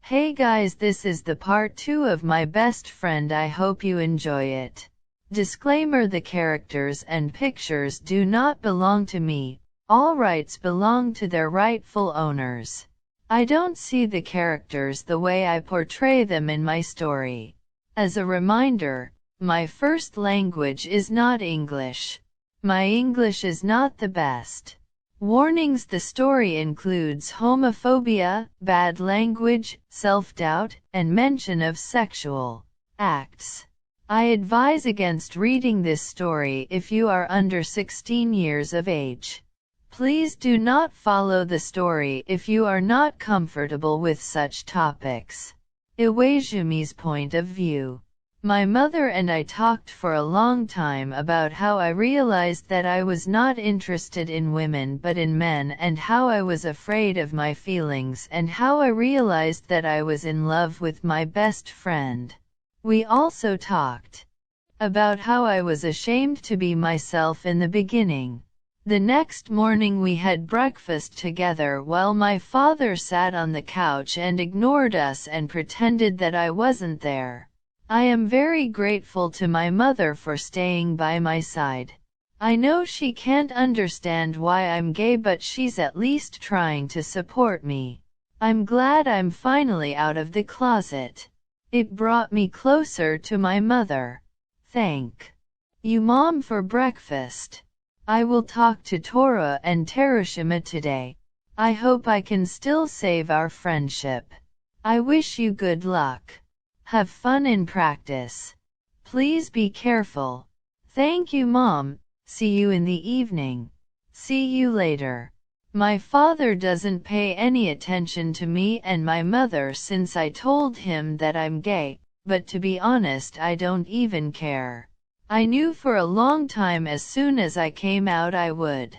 Hey guys, this is the part 2 of my best friend. I hope you enjoy it. Disclaimer: the characters and pictures do not belong to me. All rights belong to their rightful owners. I don't see the characters the way I portray them in my story. As a reminder, my first language is not English. My English is not the best. Warnings: the story includes homophobia, bad language, self-doubt, and mention of sexual acts. I advise against reading this story if you are under 16 years of age. Please do not follow the story if you are not comfortable with such topics. Iwaijumi's point of view. My mother and I talked for a long time about how I realized that I was not interested in women but in men, and how I was afraid of my feelings, and how I realized that I was in love with my best friend. We also talked about how I was ashamed to be myself in the beginning. The next morning we had breakfast together while my father sat on the couch and ignored us and pretended that I wasn't there. I am very grateful to my mother for staying by my side. I know she can't understand why I'm gay, but she's at least trying to support me. I'm glad I'm finally out of the closet. It brought me closer to my mother. Thank you, Mom, for breakfast. I will talk to Tora and Terashima today. I hope I can still save our friendship. I wish you good luck. Have fun in practice. Please be careful. Thank you, Mom. See you in the evening. See you later. My father doesn't pay any attention to me and my mother since I told him that I'm gay, but to be honest, I don't even care. I knew for a long time as soon as I came out I would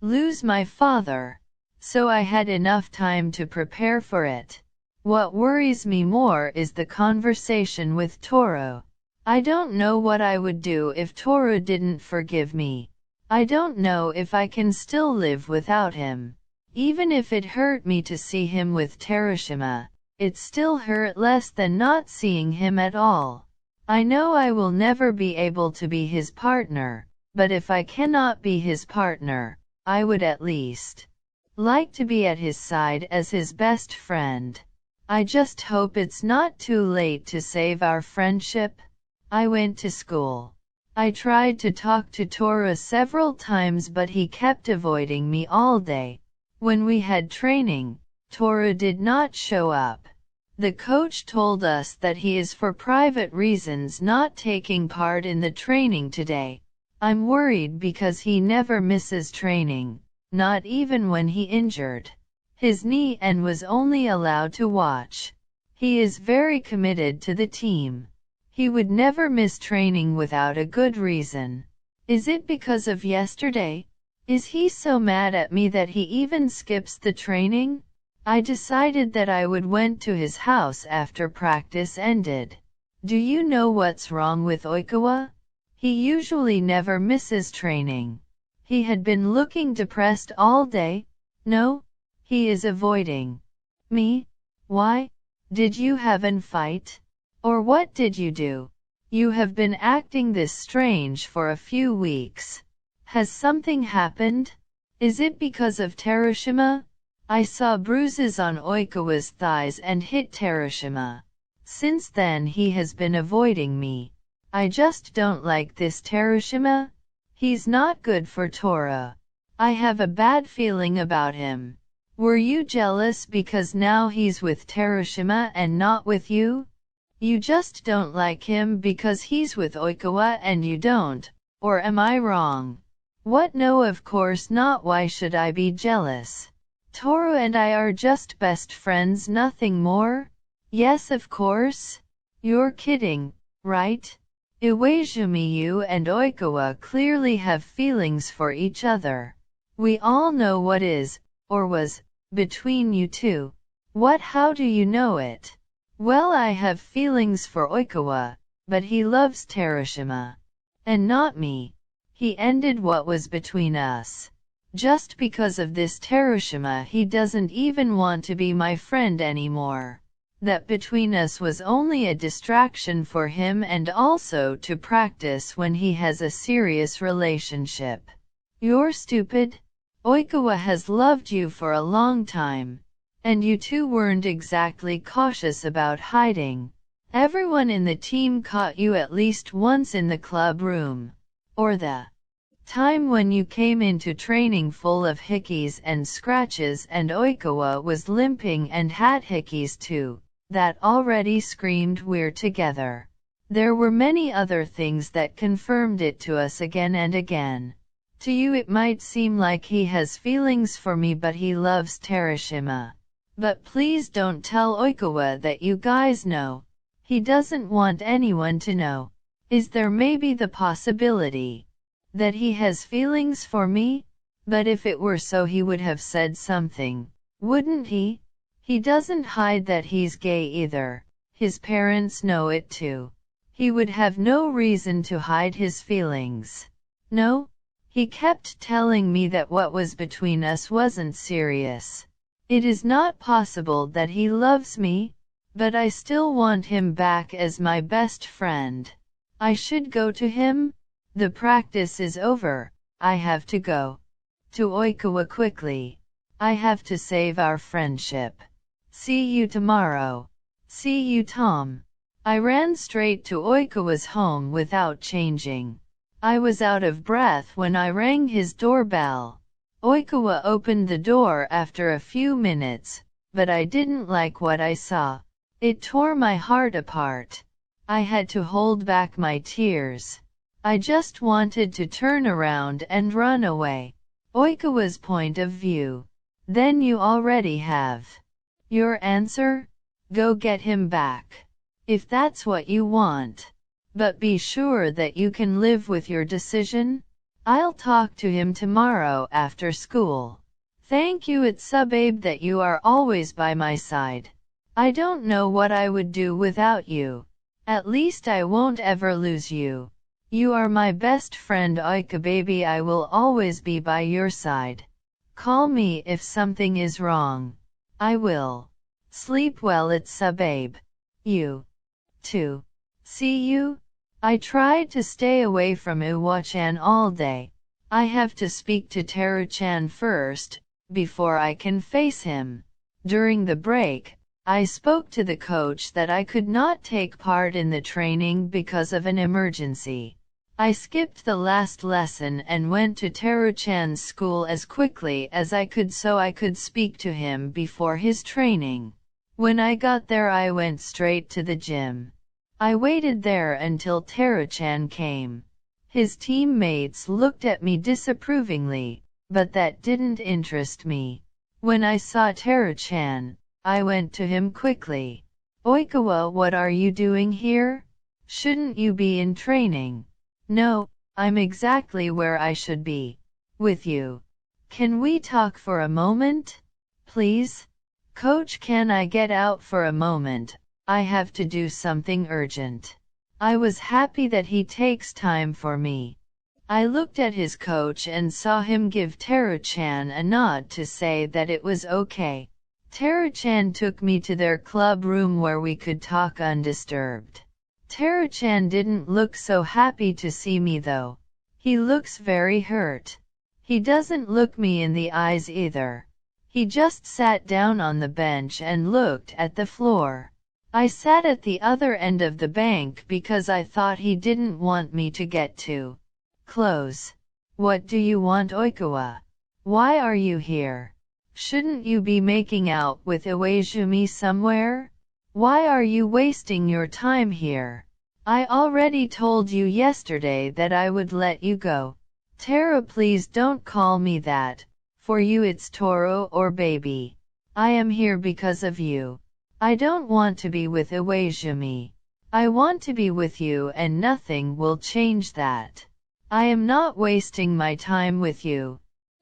lose my father, so I had enough time to prepare for it. What worries me more is the conversation with Toru. I don't know what I would do if Toru didn't forgive me. I don't know if I can still live without him. Even if it hurt me to see him with Terashima, it still hurt less than not seeing him at all. I know I will never be able to be his partner, but if I cannot be his partner, I would at least like to be at his side as his best friend. I just hope it's not too late to save our friendship. I went to school. I tried to talk to Tora several times but he kept avoiding me all day. When we had training, Tora did not show up. The coach told us that he is for private reasons not taking part in the training today. I'm worried because he never misses training, not even when he injured his knee and was only allowed to watch. He is very committed to the team. He would never miss training without a good reason. Is it because of yesterday? Is he so mad at me that he even skips the training? I decided that I would went to his house after practice ended. Do you know what's wrong with Oikawa? He usually never misses training. He had been looking depressed all day. No? He is avoiding me. Why? Did you have a fight? Or what did you do? You have been acting this strange for a few weeks. Has something happened? Is it because of Terashima? I saw bruises on Oikawa's thighs and hit Terashima. Since then he has been avoiding me. I just don't like this Terashima. He's not good for Tora. I have a bad feeling about him. Were you jealous because now he's with Terashima and not with you? You just don't like him because he's with Oikawa and you don't, or am I wrong? What? No, of course not. Why should I be jealous? Toru and I are just best friends, nothing more. Yes, of course. You're kidding, right? Iwaizumi, you and Oikawa clearly have feelings for each other. We all know what is, or was, between you two. What? How do you know it? Well, I have feelings for Oikawa, but he loves Terashima. And not me. He ended what was between us. Just because of this Terashima, he doesn't even want to be my friend anymore. That between us was only a distraction for him and also to practice when he has a serious relationship. You're stupid. Oikawa has loved you for a long time. And you two weren't exactly cautious about hiding. Everyone in the team caught you at least once in the club room. Or the time when you came into training full of hickeys and scratches and Oikawa was limping and had hickeys too. That already screamed we're together. There were many other things that confirmed it to us again and again. To you it might seem like he has feelings for me but he loves Terashima. But please don't tell Oikawa that you guys know. He doesn't want anyone to know. Is there maybe the possibility that he has feelings for me? But if it were so he would have said something, wouldn't he? He doesn't hide that he's gay either. His parents know it too. He would have no reason to hide his feelings. No? He kept telling me that what was between us wasn't serious. It is not possible that he loves me, but I still want him back as my best friend. I should go to him? The practice is over. I have to go. To Oikawa quickly. I have to save our friendship. See you tomorrow. See you, Tom. I ran straight to Oikawa's home without changing. I was out of breath when I rang his doorbell. Oikawa opened the door after a few minutes, but I didn't like what I saw. It tore my heart apart. I had to hold back my tears. I just wanted to turn around and run away. Oikawa's point of view. Then you already have your answer? Go get him back. If that's what you want. But be sure that you can live with your decision. I'll talk to him tomorrow after school. Thank you, it's Babe, that you are always by my side. I don't know what I would do without you. At least I won't ever lose you. You are my best friend, Oika baby. I will always be by your side. Call me if something is wrong. I will. Sleep well, it's Babe. You too. See you? I tried to stay away from Iwaoi-chan all day. I have to speak to Teru-chan first, before I can face him. During the break, I spoke to the coach that I could not take part in the training because of an emergency. I skipped the last lesson and went to Teru-chan's school as quickly as I could so I could speak to him before his training. When I got there I went straight to the gym. I waited there until Teru-chan came. His teammates looked at me disapprovingly, but that didn't interest me. When I saw Teru-chan, I went to him quickly. Oikawa, what are you doing here? Shouldn't you be in training? No, I'm exactly where I should be. With you. Can we talk for a moment? Please? Coach, can I get out for a moment? I have to do something urgent. I was happy that he takes time for me. I looked at his coach and saw him give Teru-chan a nod to say that it was okay. Teru-chan took me to their club room where we could talk undisturbed. Teru-chan didn't look so happy to see me though. He looks very hurt. He doesn't look me in the eyes either. He just sat down on the bench and looked at the floor. I sat at the other end of the bank because I thought he didn't want me to get too close. What do you want, Oikawa? Why are you here? Shouldn't you be making out with Iwaizumi somewhere? Why are you wasting your time here? I already told you yesterday that I would let you go. Tara, please don't call me that. For you it's Toro or baby. I am here because of you. I don't want to be with Iwaizumi. I want to be with you and nothing will change that. I am not wasting my time with you.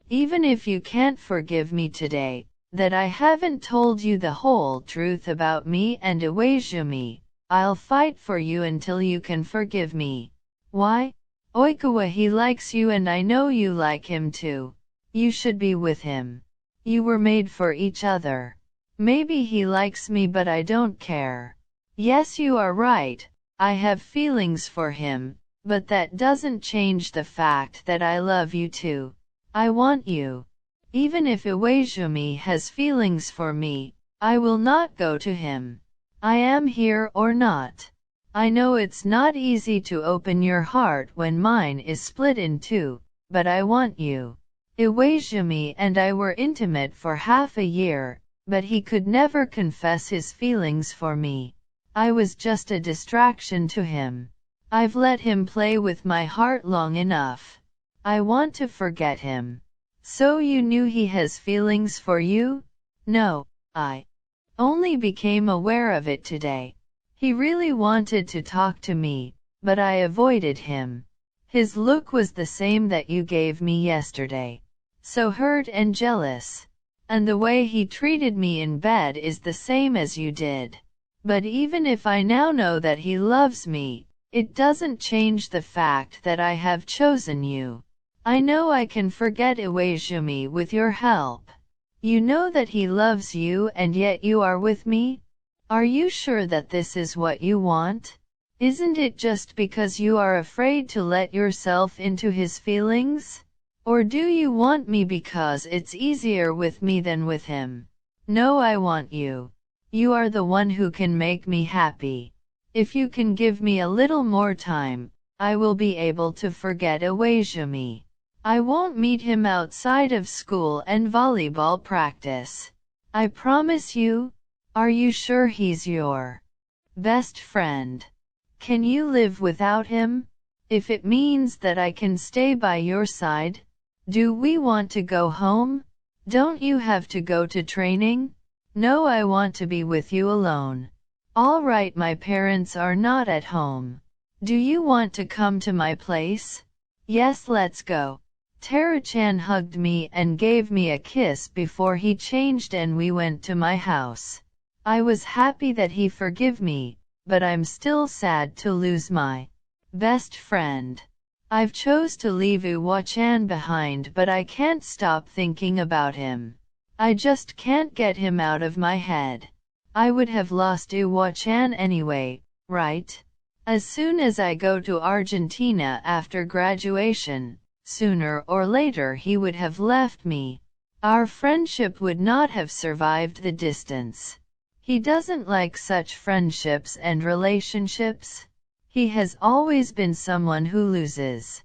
Even if you can't forgive me today, that I haven't told you the whole truth about me and Iwaizumi, I'll fight for you until you can forgive me. Why? Oikawa, he likes you and I know you like him too. You should be with him. You were made for each other. Maybe he likes me but I don't care. Yes, you are right. I have feelings for him, but that doesn't change the fact that I love you too. I want you. Even if Iwaizumi has feelings for me, I will not go to him. I am here or not. I know it's not easy to open your heart when mine is split in two, but I want you. Iwaizumi and I were intimate for half a year, but he could never confess his feelings for me. I was just a distraction to him. I've let him play with my heart long enough. I want to forget him. So you knew he has feelings for you? No, I only became aware of it today. He really wanted to talk to me, but I avoided him. His look was the same that you gave me yesterday. So hurt and jealous. And the way he treated me in bed is the same as you did. But even if I now know that he loves me, it doesn't change the fact that I have chosen you. I know I can forget Iwaizumi with your help. You know that he loves you and yet you are with me? Are you sure that this is what you want? Isn't it just because you are afraid to let yourself into his feelings? Or do you want me because it's easier with me than with him? No, I want you. You are the one who can make me happy. If you can give me a little more time, I will be able to forget Iwaizumi. I won't meet him outside of school and volleyball practice. I promise you. Are you sure he's your best friend? Can you live without him? If it means that I can stay by your side? Do we want to go home? Don't you have to go to training? No, I want to be with you alone. All right, my parents are not at home. Do you want to come to my place? Yes, let's go. Tara-chan hugged me and gave me a kiss before he changed and we went to my house. I was happy that he forgave me, but I'm still sad to lose my best friend. I've chose to leave Iwaoi-chan behind, but I can't stop thinking about him. I just can't get him out of my head. I would have lost Iwaoi-chan anyway, right? As soon as I go to Argentina after graduation, sooner or later he would have left me. Our friendship would not have survived the distance. He doesn't like such friendships and relationships. He has always been someone who loses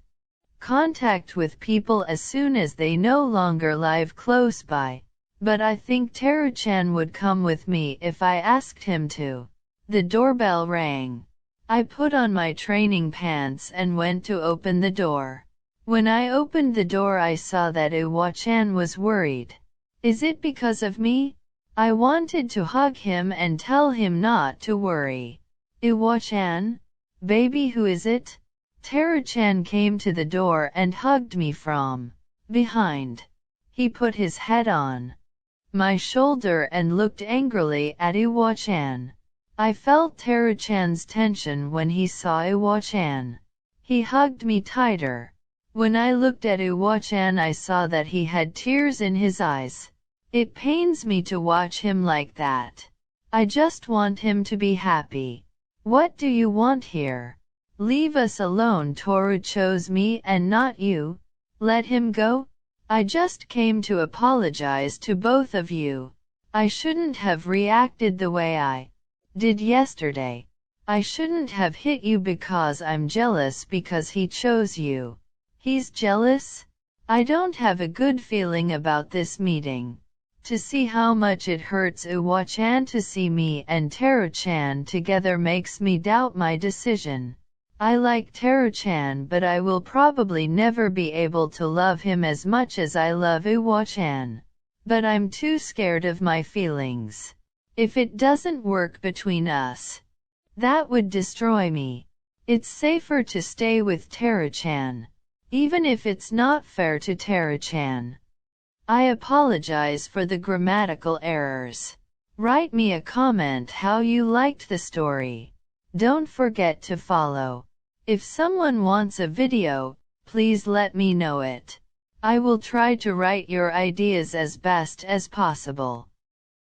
contact with people as soon as they no longer live close by. But I think Tara-chan would come with me if I asked him to. The doorbell rang. I put on my training pants and went to open the door. When I opened the door I saw that Iwaoi-chan was worried. Is it because of me? I wanted to hug him and tell him not to worry. Iwaoi-chan? Baby, who is it? Tara-chan came to the door and hugged me from behind. He put his head on my shoulder and looked angrily at Iwaoi-chan. I felt Tara-chan's tension when he saw Iwaoi-chan. He hugged me tighter. When I looked at Iwaoi-chan I saw that he had tears in his eyes. It pains me to watch him like that. I just want him to be happy. What do you want here? Leave us alone. Toru chose me and not you. Let him go? I just came to apologize to both of you. I shouldn't have reacted the way I did yesterday. I shouldn't have hit you because I'm jealous because he chose you. He's jealous? I don't have a good feeling about this meeting. To see how much it hurts Iwaoi-chan to see me and Tara-chan together makes me doubt my decision. I like Tara-chan, but I will probably never be able to love him as much as I love Iwaoi-chan. But I'm too scared of my feelings. If it doesn't work between us, that would destroy me. It's safer to stay with Tara-chan. Even if it's not fair to Tara-chan. I apologize for the grammatical errors. Write me a comment how you liked the story. Don't forget to follow. If someone wants a video, please let me know it. I will try to write your ideas as best as possible.